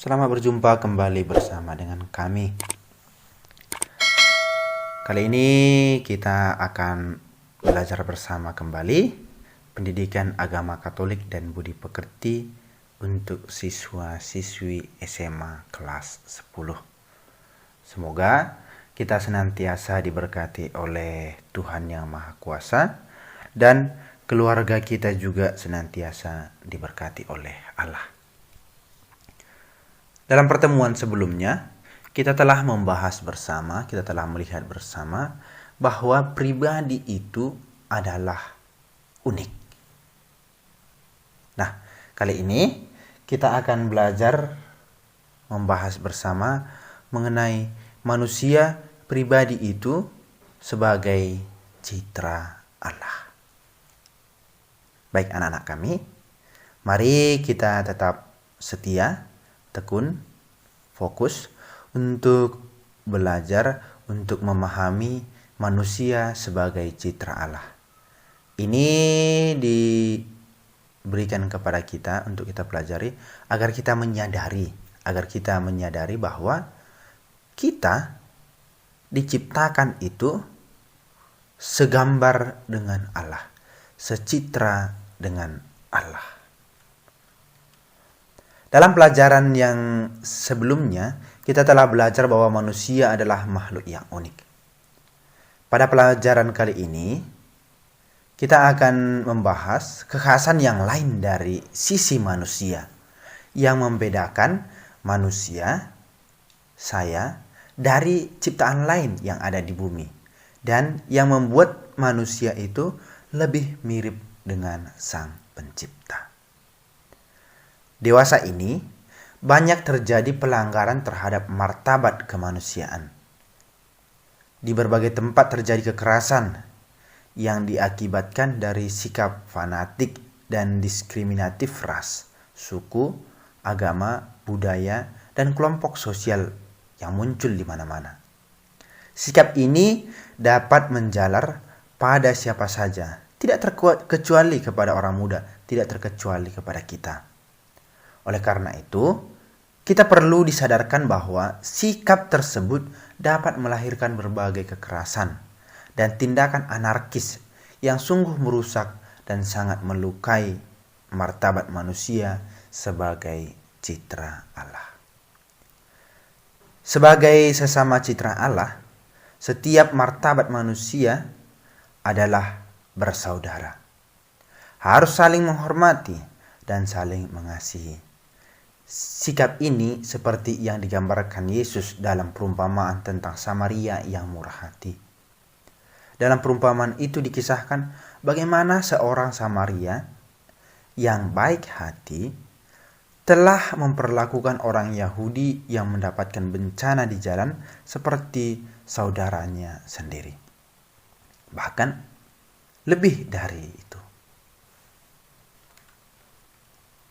Selamat berjumpa kembali bersama dengan kami. Kali ini kita akan belajar bersama kembali pendidikan agama Katolik dan budi pekerti untuk siswa-siswi SMA kelas 10. Semoga kita senantiasa diberkati oleh Tuhan Yang Maha Kuasa dan keluarga kita juga senantiasa diberkati oleh Allah. Dalam pertemuan sebelumnya, kita telah membahas bersama, kita telah melihat bersama bahwa pribadi itu adalah unik. Nah, kali ini kita akan belajar membahas bersama mengenai manusia pribadi itu sebagai citra Allah. Baik anak-anak kami, mari kita tetap setia, tekun, fokus untuk belajar, untuk memahami manusia sebagai citra Allah. Ini diberikan kepada kita untuk kita pelajari agar kita menyadari bahwa kita diciptakan itu segambar dengan Allah, secitra dengan Allah. Dalam pelajaran yang sebelumnya, kita telah belajar bahwa manusia adalah makhluk yang unik. Pada pelajaran kali ini, kita akan membahas kekhasan yang lain dari sisi manusia, yang membedakan manusia, saya, dari ciptaan lain yang ada di bumi, dan yang membuat manusia itu lebih mirip dengan Sang Pencipta. Dewasa ini banyak terjadi pelanggaran terhadap martabat kemanusiaan. Di berbagai tempat terjadi kekerasan yang diakibatkan dari sikap fanatik dan diskriminatif ras, suku, agama, budaya, dan kelompok sosial yang muncul di mana-mana. Sikap ini dapat menjalar pada siapa saja, tidak terkecuali kepada orang muda, tidak terkecuali kepada kita. Oleh karena itu, kita perlu disadarkan bahwa sikap tersebut dapat melahirkan berbagai kekerasan dan tindakan anarkis yang sungguh merusak dan sangat melukai martabat manusia sebagai citra Allah. Sebagai sesama citra Allah, setiap martabat manusia adalah bersaudara. Harus saling menghormati dan saling mengasihi. Sikap ini seperti yang digambarkan Yesus dalam perumpamaan tentang Samaria yang murah hati. Dalam perumpamaan itu dikisahkan bagaimana seorang Samaria yang baik hati telah memperlakukan orang Yahudi yang mendapatkan bencana di jalan seperti saudaranya sendiri. Bahkan lebih dari itu.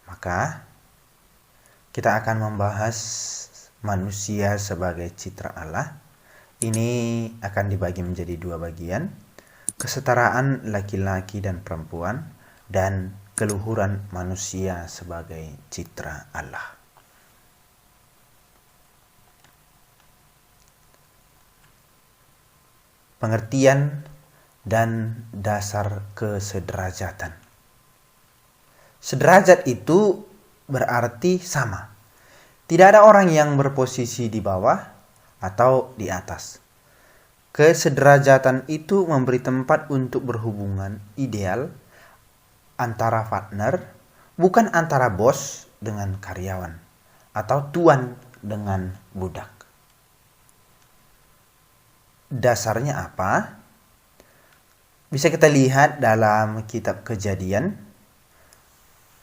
Maka kita akan membahas manusia sebagai citra Allah. Ini akan dibagi menjadi dua bagian. Kesetaraan laki-laki dan perempuan dan keluhuran manusia sebagai citra Allah. Pengertian dan dasar kesederajatan. Sederajat itu berarti sama. Tidak ada orang yang berposisi di bawah atau di atas. Kesederajatan itu memberi tempat untuk berhubungan ideal antara partner, bukan antara bos dengan karyawan atau tuan dengan budak. Dasarnya apa? Bisa kita lihat dalam kitab Kejadian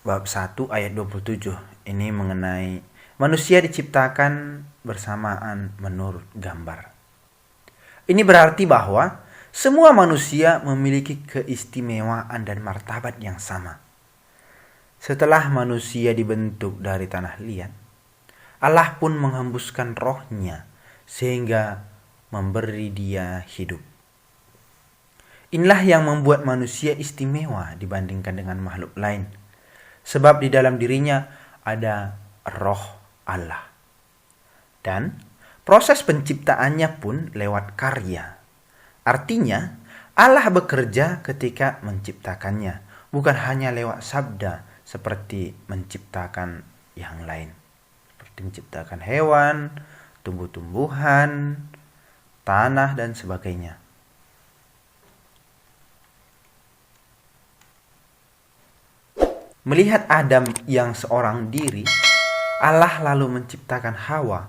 bab 1 ayat 27. Ini mengenai manusia diciptakan bersamaan menurut gambar. Ini berarti bahwa semua manusia memiliki keistimewaan dan martabat yang sama. Setelah manusia dibentuk dari tanah liat, Allah pun menghembuskan rohnya sehingga memberi dia hidup. Inilah yang membuat manusia istimewa dibandingkan dengan makhluk lain. Sebab di dalam dirinya ada roh Allah. Dan proses penciptaannya pun lewat karya. Artinya, Allah bekerja ketika menciptakannya, bukan hanya lewat sabda seperti menciptakan yang lain. Seperti menciptakan hewan, tumbuh-tumbuhan, tanah, dan sebagainya. Melihat Adam yang seorang diri, Allah lalu menciptakan Hawa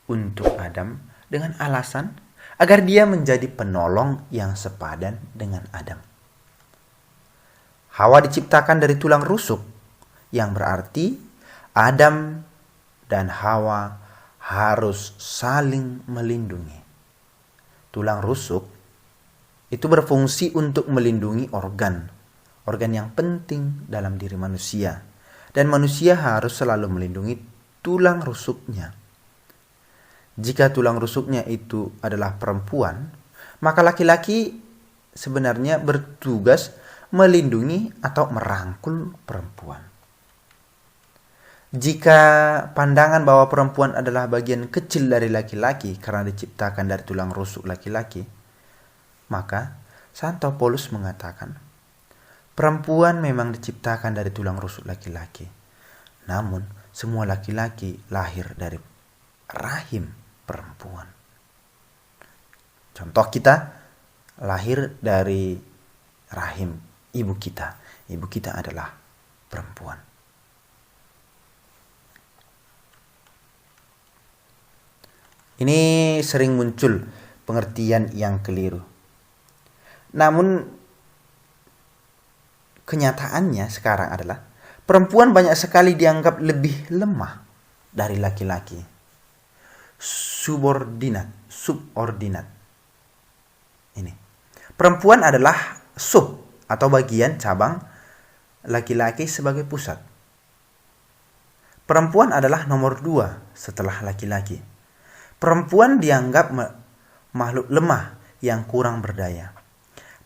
untuk Adam dengan alasan agar dia menjadi penolong yang sepadan dengan Adam. Hawa diciptakan dari tulang rusuk, yang berarti Adam dan Hawa harus saling melindungi. Tulang rusuk itu berfungsi untuk melindungi organ yang penting dalam diri manusia, dan manusia harus selalu melindungi tulang rusuknya. Jika tulang rusuknya itu adalah perempuan, maka laki-laki sebenarnya bertugas melindungi atau merangkul perempuan. Jika pandangan bahwa perempuan adalah bagian kecil dari laki-laki karena diciptakan dari tulang rusuk laki-laki, maka Santo Paulus mengatakan, perempuan memang diciptakan dari tulang rusuk laki-laki, namun semua laki-laki lahir dari rahim perempuan. Contoh, kita lahir dari rahim ibu kita. Ibu kita adalah perempuan. Ini sering muncul pengertian yang keliru. Namun kenyataannya sekarang adalah perempuan banyak sekali dianggap lebih lemah dari laki-laki. Subordinat. Ini. Perempuan adalah sub atau bagian cabang, laki-laki sebagai pusat. Perempuan adalah nomor 2 setelah laki-laki. Perempuan dianggap makhluk lemah yang kurang berdaya.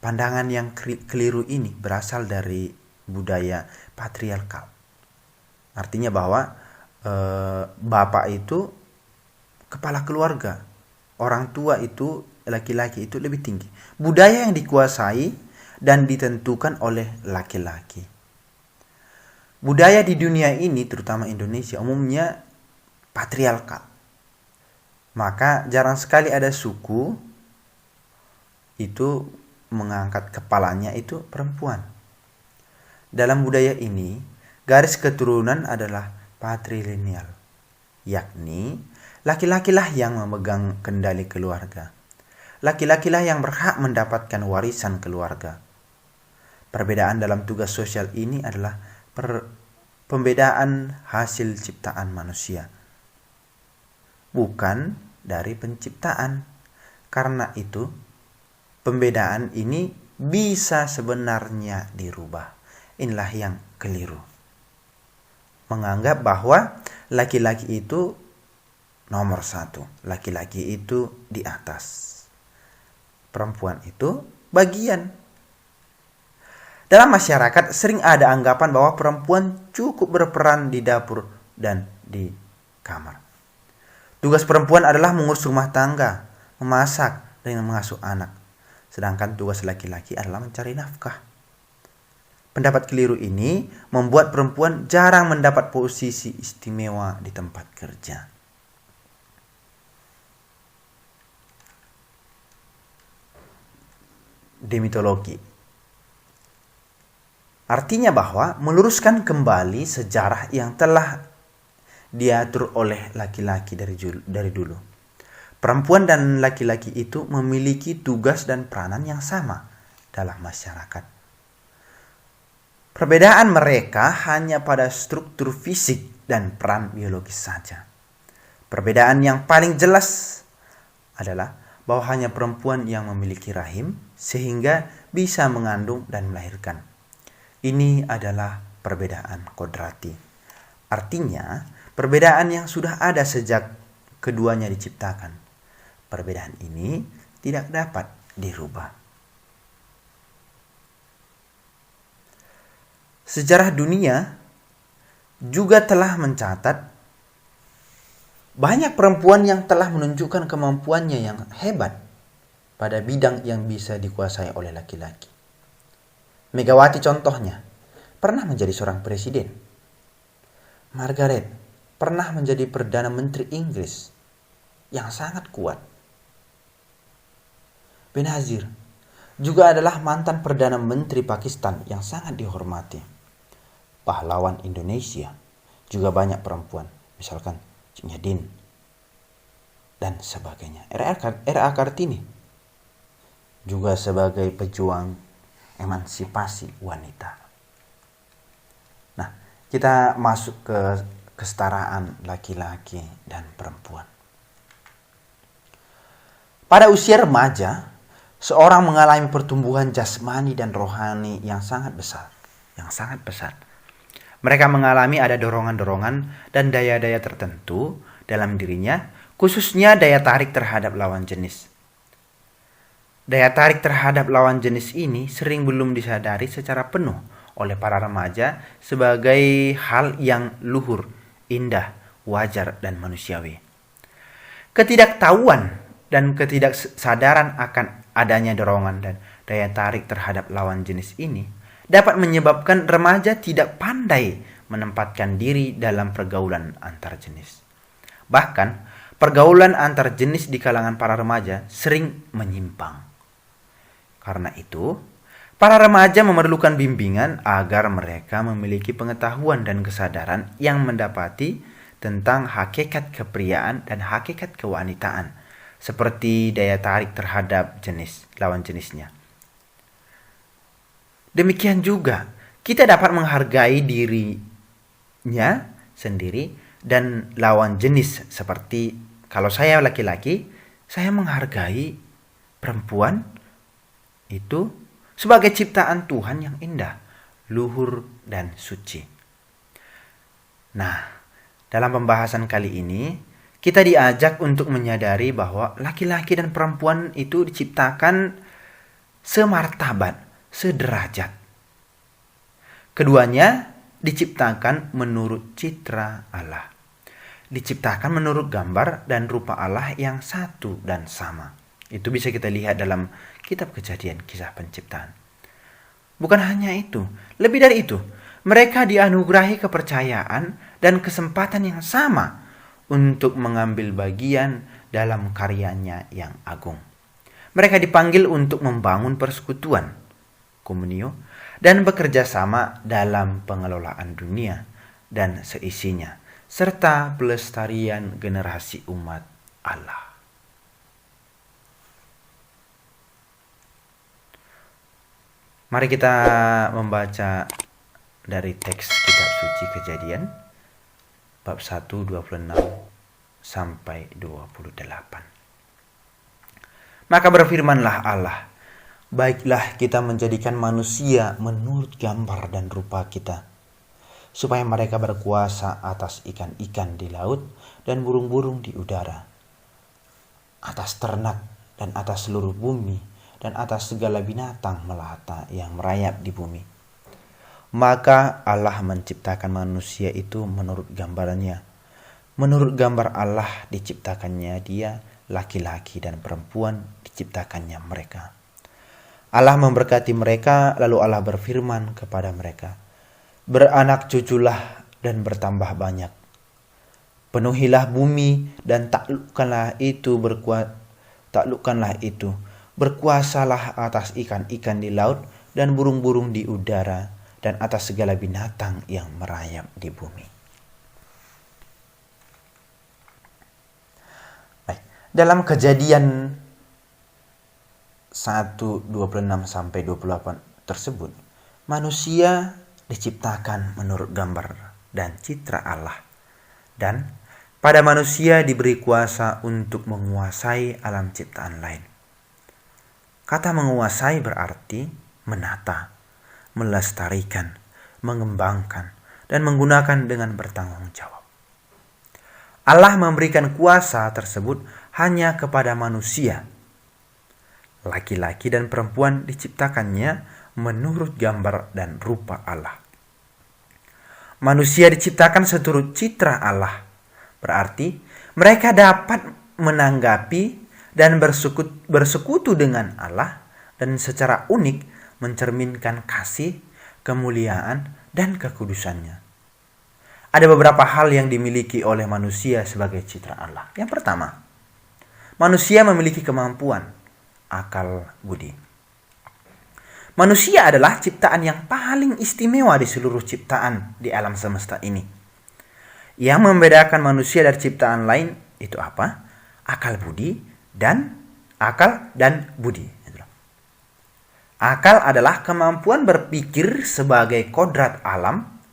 Pandangan yang keliru ini berasal dari budaya patriarkal. Artinya bahwa bapak itu kepala keluarga, orang tua itu, laki-laki itu lebih tinggi. Budaya yang dikuasai dan ditentukan oleh laki-laki. Budaya di dunia ini, terutama Indonesia, umumnya patriarkal. Maka jarang sekali ada suku itu mengangkat kepalanya itu perempuan. Dalam budaya ini, garis keturunan adalah patrilineal, yakni laki-lakilah yang memegang kendali keluarga. Laki-lakilah yang berhak mendapatkan warisan keluarga. Perbedaan dalam tugas sosial ini adalah pembedaan hasil ciptaan manusia, bukan dari penciptaan. Karena itu, pembedaan ini bisa sebenarnya dirubah. Inilah yang keliru. Menganggap bahwa laki-laki itu nomor 1. Laki-laki itu di atas. Perempuan itu bagian. Dalam masyarakat sering ada anggapan bahwa perempuan cukup berperan di dapur dan di kamar. Tugas perempuan adalah mengurus rumah tangga, memasak, dan mengasuh anak. Sedangkan tugas laki-laki adalah mencari nafkah. Pendapat keliru ini membuat perempuan jarang mendapat posisi istimewa di tempat kerja. Demitologi. Artinya bahwa meluruskan kembali sejarah yang telah diatur oleh laki-laki dari dulu. Perempuan dan laki-laki itu memiliki tugas dan peranan yang sama dalam masyarakat. Perbedaan mereka hanya pada struktur fisik dan peran biologis saja. Perbedaan yang paling jelas adalah bahwa hanya perempuan yang memiliki rahim sehingga bisa mengandung dan melahirkan. Ini adalah perbedaan kodrati. Artinya, perbedaan yang sudah ada sejak keduanya diciptakan. Perbedaan ini tidak dapat dirubah. Sejarah dunia juga telah mencatat Banyak perempuan yang telah menunjukkan kemampuannya yang hebat pada bidang yang bisa dikuasai oleh laki-laki. Megawati contohnya, pernah menjadi seorang presiden. Margaret pernah menjadi Perdana Menteri Inggris yang sangat kuat. Benazir juga adalah mantan Perdana Menteri Pakistan yang sangat dihormati. Pahlawan Indonesia juga banyak perempuan, misalkan Cik Nyadin dan sebagainya. R.A. Kartini juga sebagai pejuang emansipasi wanita. Nah, kita masuk ke kesetaraan laki-laki dan perempuan. Pada usia remaja, seorang mengalami pertumbuhan jasmani dan rohani yang sangat besar. Mereka mengalami ada dorongan-dorongan dan daya-daya tertentu dalam dirinya, khususnya daya tarik terhadap lawan jenis. Daya tarik terhadap lawan jenis ini sering belum disadari secara penuh oleh para remaja sebagai hal yang luhur, indah, wajar, dan manusiawi. Ketidaktahuan dan ketidaksadaran akan adanya dorongan dan daya tarik terhadap lawan jenis ini dapat menyebabkan remaja tidak pandai menempatkan diri dalam pergaulan antar jenis. Bahkan, pergaulan antar jenis di kalangan para remaja sering menyimpang. Karena itu, para remaja memerlukan bimbingan agar mereka memiliki pengetahuan dan kesadaran yang mendapati tentang hakikat kepriaan dan hakikat kewanitaan, seperti daya tarik terhadap lawan jenisnya. Demikian juga, kita dapat menghargai dirinya sendiri dan lawan jenis, seperti kalau saya laki-laki, saya menghargai perempuan itu sebagai ciptaan Tuhan yang indah, luhur, dan suci. Nah, dalam pembahasan kali ini, kita diajak untuk menyadari bahwa laki-laki dan perempuan itu diciptakan semartabat, sederajat. Keduanya diciptakan menurut citra Allah. Diciptakan menurut gambar dan rupa Allah yang satu dan sama. Itu bisa kita lihat dalam kitab Kejadian, kisah penciptaan. Bukan hanya itu, lebih dari itu, mereka dianugerahi kepercayaan dan kesempatan yang sama untuk mengambil bagian dalam karyanya yang agung. Mereka dipanggil untuk membangun persekutuan, komunio, dan bekerja sama dalam pengelolaan dunia dan seisinya, serta pelestarian generasi umat Allah. Mari kita membaca dari teks kitab suci Kejadian bab 1 26 sampai 28. Maka berfirmanlah Allah, baiklah kita menjadikan manusia menurut gambar dan rupa kita, supaya mereka berkuasa atas ikan-ikan di laut dan burung-burung di udara, atas ternak dan atas seluruh bumi, dan atas segala binatang melata yang merayap di bumi. Maka Allah menciptakan manusia itu menurut gambarnya. Menurut gambar Allah diciptakannya dia, laki-laki dan perempuan diciptakannya mereka. Allah memberkati mereka, lalu Allah berfirman kepada mereka, beranak cuculah dan bertambah banyak. Penuhilah bumi dan taklukkanlah itu. Berkuasalah atas ikan-ikan di laut dan burung-burung di udara dan atas segala binatang yang merayap di bumi. Baik, dalam Kejadian 1:26 sampai 28 tersebut, manusia diciptakan menurut gambar dan citra Allah, dan pada manusia diberi kuasa untuk menguasai alam ciptaan lain. Kata menguasai berarti menata, melestarikan, mengembangkan, dan menggunakan dengan bertanggung jawab. Allah memberikan kuasa tersebut hanya kepada manusia. Laki-laki dan perempuan diciptakannya menurut gambar dan rupa Allah. Manusia diciptakan seturut citra Allah, berarti Mereka dapat menanggapi dan bersekutu dengan Allah dan secara unik mencerminkan kasih, kemuliaan, dan kekudusannya. Ada beberapa hal yang dimiliki oleh manusia sebagai citra Allah. Yang pertama, manusia memiliki kemampuan, akal budi. Manusia adalah ciptaan yang paling istimewa di seluruh ciptaan di alam semesta ini. Yang membedakan manusia dari ciptaan lain itu apa? Akal dan budi. Akal adalah kemampuan berpikir sebagai kodrat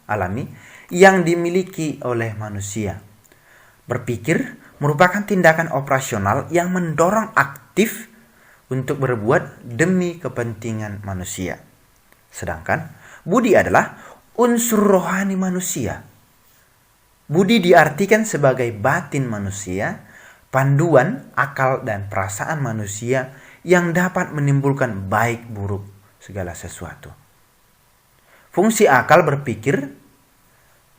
alami yang dimiliki oleh manusia. Berpikir merupakan tindakan operasional yang mendorong aktif untuk berbuat demi kepentingan manusia. Sedangkan budi adalah unsur rohani manusia. Budi diartikan sebagai batin manusia, panduan akal dan perasaan manusia yang dapat menimbulkan baik buruk segala sesuatu. Fungsi akal berpikir,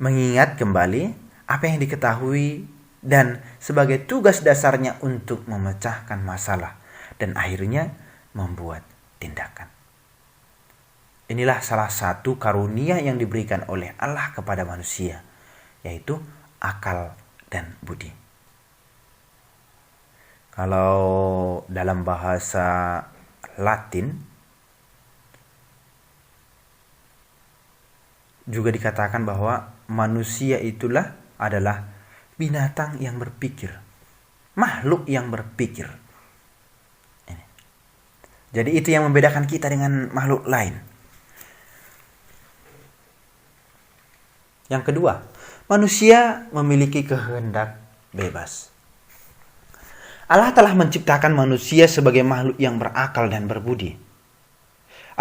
mengingat kembali apa yang diketahui dan sebagai tugas dasarnya untuk memecahkan masalah dan akhirnya membuat tindakan. Inilah salah satu karunia yang diberikan oleh Allah kepada manusia, yaitu akal dan budi. Kalau dalam bahasa Latin juga dikatakan bahwa manusia adalah binatang yang berpikir, makhluk yang berpikir. Jadi itu yang membedakan kita dengan makhluk lain. Yang kedua, manusia memiliki kehendak bebas. Allah telah menciptakan manusia sebagai makhluk yang berakal dan berbudi.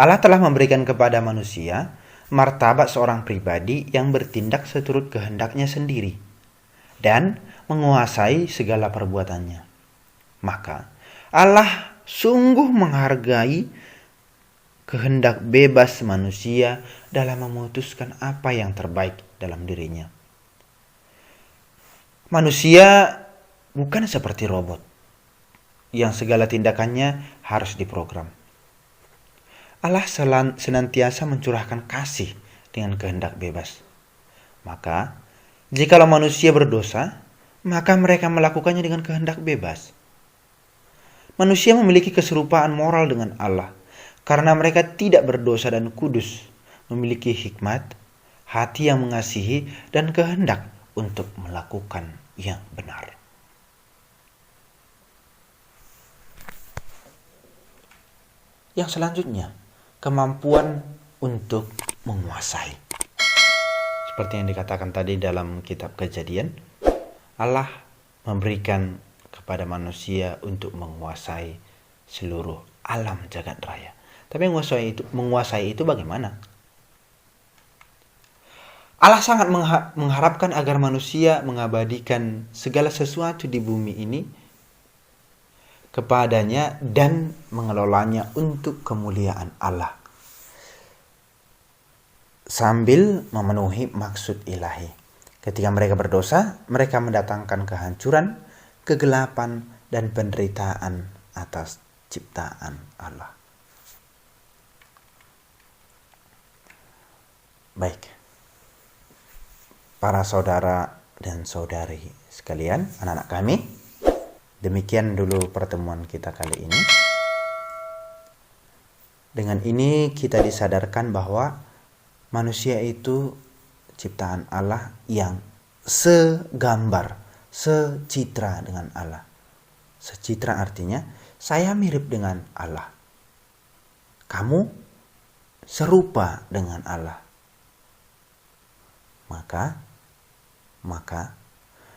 Allah telah memberikan kepada manusia martabat seorang pribadi yang bertindak seturut kehendaknya sendiri dan menguasai segala perbuatannya. Maka Allah sungguh menghargai kehendak bebas manusia dalam memutuskan apa yang terbaik dalam dirinya. Manusia bukan seperti robot yang segala tindakannya harus diprogram. Allah senantiasa mencurahkan kasih dengan kehendak bebas. Maka, jikalau manusia berdosa, maka mereka melakukannya dengan kehendak bebas. Manusia memiliki keserupaan moral dengan Allah karena mereka tidak berdosa dan kudus, memiliki hikmat, hati yang mengasihi, dan kehendak untuk melakukan yang benar. Yang selanjutnya, kemampuan untuk menguasai. Seperti yang dikatakan tadi dalam kitab Kejadian, Allah memberikan kepada manusia untuk menguasai seluruh alam jagat raya. Tapi menguasai itu bagaimana? Allah sangat mengharapkan agar manusia mengabadikan segala sesuatu di bumi ini kepadanya dan mengelolanya untuk kemuliaan Allah, sambil memenuhi maksud ilahi. Ketika mereka berdosa, mereka mendatangkan kehancuran, kegelapan, dan penderitaan atas ciptaan Allah. Baik, para saudara dan saudari sekalian, anak-anak kami, demikian dulu pertemuan kita kali ini. Dengan ini kita disadarkan bahwa manusia itu ciptaan Allah yang segambar, secitra dengan Allah. Secitra artinya saya mirip dengan Allah. Kamu serupa dengan Allah. Maka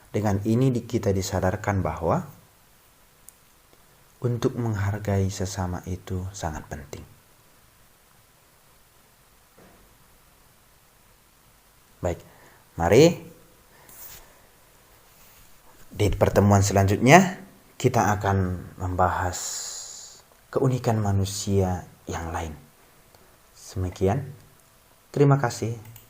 dengan ini kita disadarkan bahwa untuk menghargai sesama itu sangat penting. Baik, mari di pertemuan selanjutnya kita akan membahas keunikan manusia yang lain. Demikian, terima kasih.